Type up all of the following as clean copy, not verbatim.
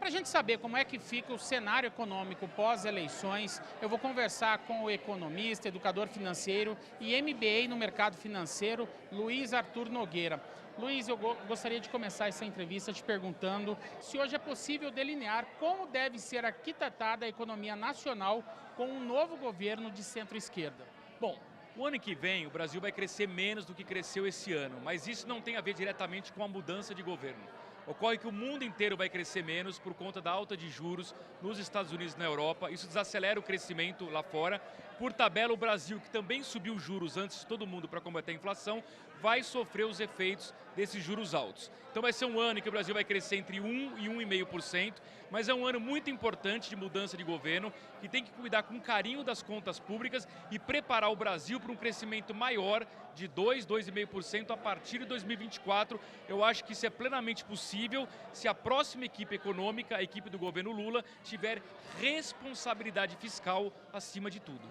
Para a gente saber como é que fica o cenário econômico pós-eleições, eu vou conversar com o economista, educador financeiro e MBA no mercado financeiro, Luiz Arthur Nogueira. Luiz, eu gostaria de começar essa entrevista te perguntando se hoje é possível delinear como deve ser arquitetada a economia nacional com um novo governo de centro-esquerda. Bom, o ano que vem o Brasil vai crescer menos do que cresceu esse ano, mas isso não tem a ver diretamente com a mudança de governo. Ocorre que o mundo inteiro vai crescer menos por conta da alta de juros nos Estados Unidos e na Europa. Isso desacelera o crescimento lá fora. Por tabela, o Brasil, que também subiu juros antes de todo mundo para combater a inflação, vai sofrer os efeitos desses juros altos. Então vai ser um ano em que o Brasil vai crescer entre 1% e 1,5%, mas é um ano muito importante de mudança de governo, que tem que cuidar com carinho das contas públicas e preparar o Brasil para um crescimento maior de 2%, 2,5% a partir de 2024. Eu acho que isso é plenamente possível se a próxima equipe econômica, a equipe do governo Lula, tiver responsabilidade fiscal acima de tudo.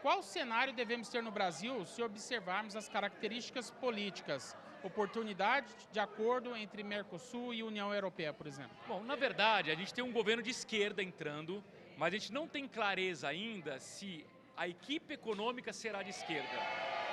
Qual cenário devemos ter no Brasil se observarmos as características políticas? Oportunidade de acordo entre Mercosul e União Europeia, por exemplo? Bom, na verdade, a gente tem um governo de esquerda entrando, mas a gente não tem clareza ainda se a equipe econômica será de esquerda.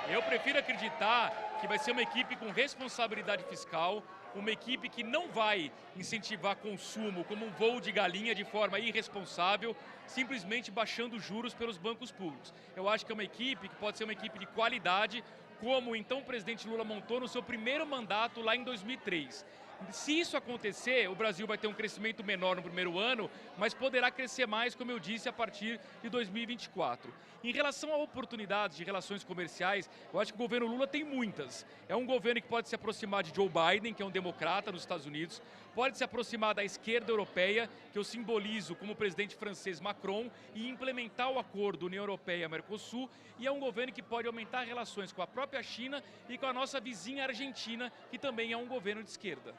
Eu prefiro acreditar que vai ser uma equipe com responsabilidade fiscal, uma equipe que não vai incentivar consumo como um voo de galinha de forma irresponsável, simplesmente baixando juros pelos bancos públicos. Eu acho que é uma equipe que pode ser uma equipe de qualidade, como então o presidente Lula montou no seu primeiro mandato lá em 2003. Se isso acontecer, o Brasil vai ter um crescimento menor no primeiro ano, mas poderá crescer mais, como eu disse, a partir de 2024. Em relação a oportunidades de relações comerciais, eu acho que o governo Lula tem muitas. É um governo que pode se aproximar de Joe Biden, que é um democrata nos Estados Unidos, pode se aproximar da esquerda europeia, que eu simbolizo como o presidente francês Macron, e implementar o acordo União Europeia-Mercosul, e é um governo que pode aumentar relações com a própria China e com a nossa vizinha Argentina, que também é um governo de esquerda.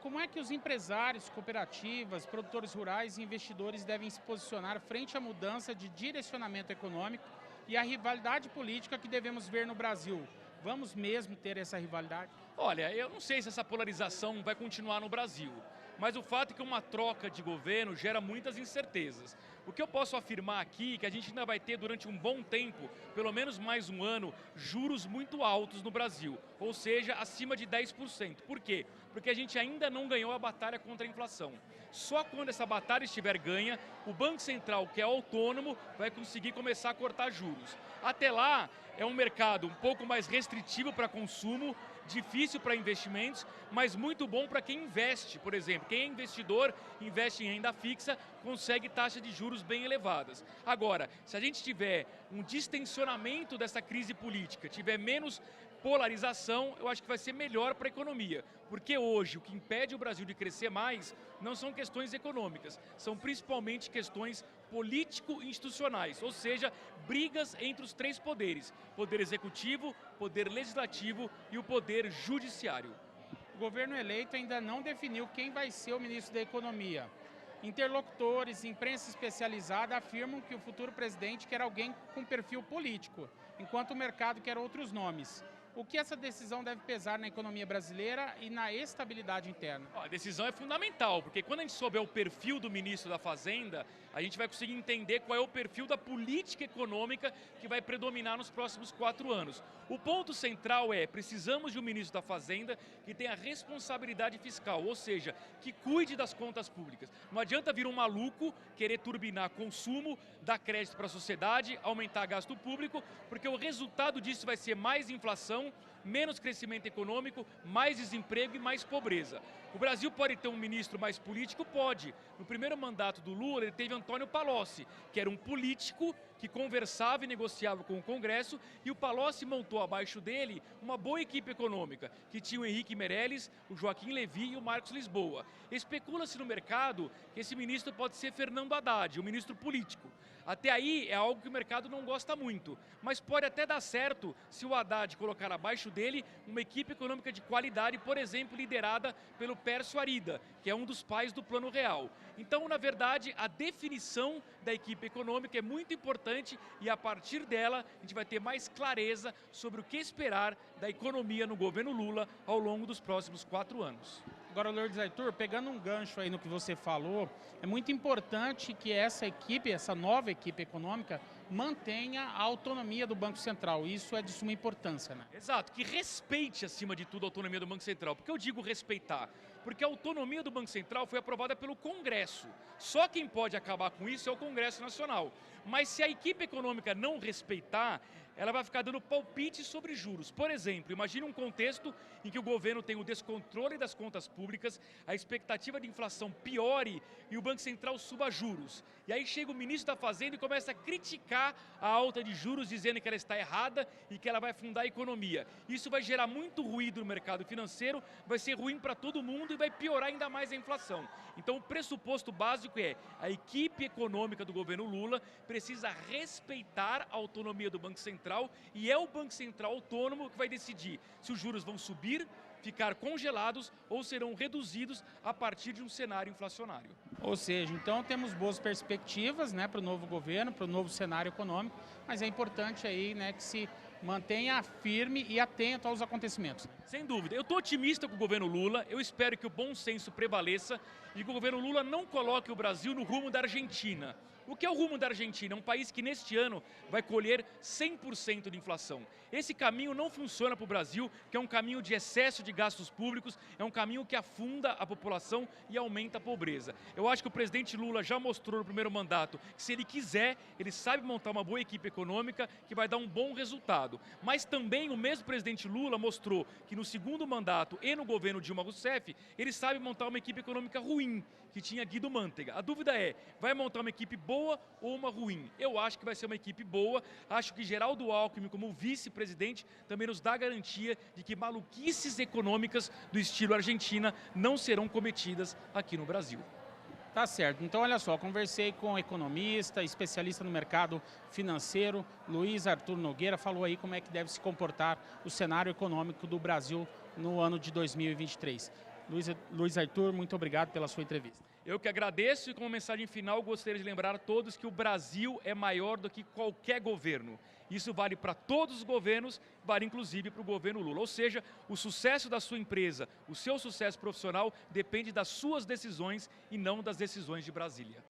Como é que os empresários, cooperativas, produtores rurais e investidores devem se posicionar frente à mudança de direcionamento econômico e à rivalidade política que devemos ver no Brasil? Vamos mesmo ter essa rivalidade? Olha, eu não sei se essa polarização vai continuar no Brasil, mas o fato é que uma troca de governo gera muitas incertezas. O que eu posso afirmar aqui é que a gente ainda vai ter durante um bom tempo, pelo menos mais um ano, juros muito altos no Brasil, ou seja, acima de 10%. Por quê? Porque a gente ainda não ganhou a batalha contra a inflação. Só quando essa batalha estiver ganha, o Banco Central, que é autônomo, vai conseguir começar a cortar juros. Até lá, é um mercado um pouco mais restritivo para consumo, difícil para investimentos, mas muito bom para quem investe. Por exemplo, quem é investidor, investe em renda fixa, consegue taxas de juros bem elevadas. Agora, se a gente tiver um distensionamento dessa crise política, tiver menos polarização, eu acho que vai ser melhor para a economia. Porque hoje o que impede o Brasil de crescer mais não são questões econômicas, são principalmente questões político-institucionais, ou seja, brigas entre os três poderes: poder executivo, poder legislativo e o poder judiciário. O governo eleito ainda não definiu quem vai ser o ministro da Economia. Interlocutores, imprensa especializada afirmam que o futuro presidente quer alguém com perfil político, enquanto o mercado quer outros nomes. O que essa decisão deve pesar na economia brasileira e na estabilidade interna? A decisão é fundamental, porque quando a gente souber o perfil do ministro da Fazenda, a gente vai conseguir entender qual é o perfil da política econômica que vai predominar nos próximos 4 anos. O ponto central é: precisamos de um ministro da Fazenda que tenha responsabilidade fiscal, ou seja, que cuide das contas públicas. Não adianta vir um maluco querer turbinar consumo, dar crédito para a sociedade, aumentar gasto público, porque o resultado disso vai ser mais inflação, menos crescimento econômico, mais desemprego e mais pobreza. O Brasil pode ter um ministro mais político? Pode. No primeiro mandato do Lula, ele teve Antônio Palocci, que era um político que conversava e negociava com o Congresso, e o Palocci montou abaixo dele uma boa equipe econômica, que tinha o Henrique Meirelles, o Joaquim Levy e o Marcos Lisboa. Especula-se no mercado que esse ministro pode ser Fernando Haddad, um ministro político. Até aí é algo que o mercado não gosta muito, mas pode até dar certo se o Haddad colocar abaixo dele uma equipe econômica de qualidade, por exemplo, liderada pelo Pércio Arida, que é um dos pais do Plano Real. Então, na verdade, a definição da equipe econômica é muito importante e a partir dela a gente vai ter mais clareza sobre o que esperar da economia no governo Lula ao longo dos próximos 4 anos. Agora, Luiz Arthur, pegando um gancho aí no que você falou, é muito importante que essa equipe, essa nova equipe econômica, mantenha a autonomia do Banco Central. Isso é de suma importância, né? Exato, que respeite acima de tudo a autonomia do Banco Central. Por que eu digo respeitar? Porque a autonomia do Banco Central foi aprovada pelo Congresso. Só quem pode acabar com isso é o Congresso Nacional. Mas se a equipe econômica não respeitar, ela vai ficar dando palpites sobre juros. Por exemplo, imagine um contexto em que o governo tem o descontrole das contas públicas, a expectativa de inflação piore e o Banco Central suba juros. E aí chega o ministro da Fazenda e começa a criticar a alta de juros, dizendo que ela está errada e que ela vai afundar a economia. Isso vai gerar muito ruído no mercado financeiro, vai ser ruim para todo mundo e vai piorar ainda mais a inflação. Então o pressuposto básico é a equipe econômica do governo Lula precisa respeitar a autonomia do Banco Central e é o Banco Central autônomo que vai decidir se os juros vão subir, ficar congelados ou serão reduzidos a partir de um cenário inflacionário. Ou seja, então temos boas perspectivas, né, para o novo governo, para o novo cenário econômico, mas é importante aí, né, que se mantenha firme e atento aos acontecimentos. Sem dúvida. Eu estou otimista com o governo Lula, eu espero que o bom senso prevaleça e que o governo Lula não coloque o Brasil no rumo da Argentina. O que é o rumo da Argentina? É um país que neste ano vai colher 100% de inflação. Esse caminho não funciona para o Brasil, que é um caminho de excesso de gastos públicos, é um caminho que afunda a população e aumenta a pobreza. Eu acho que o presidente Lula já mostrou no primeiro mandato que se ele quiser, ele sabe montar uma boa equipe econômica que vai dar um bom resultado. Mas também o mesmo presidente Lula mostrou que no segundo mandato e no governo Dilma Rousseff, ele sabe montar uma equipe econômica ruim, que tinha Guido Mantega. A dúvida é, vai montar uma equipe boa ou uma ruim? Eu acho que vai ser uma equipe boa, acho que Geraldo Alckmin, como vice-presidente, também nos dá garantia de que maluquices econômicas do estilo Argentina não serão cometidas aqui no Brasil. Tá certo. Então, olha só, conversei com o economista, especialista no mercado financeiro, Luiz Arthur Nogueira, falou aí como é que deve se comportar o cenário econômico do Brasil no ano de 2023. Luiz Arthur, muito obrigado pela sua entrevista. Eu que agradeço e como mensagem final gostaria de lembrar a todos que o Brasil é maior do que qualquer governo. Isso vale para todos os governos, vale inclusive para o governo Lula. Ou seja, o sucesso da sua empresa, o seu sucesso profissional depende das suas decisões e não das decisões de Brasília.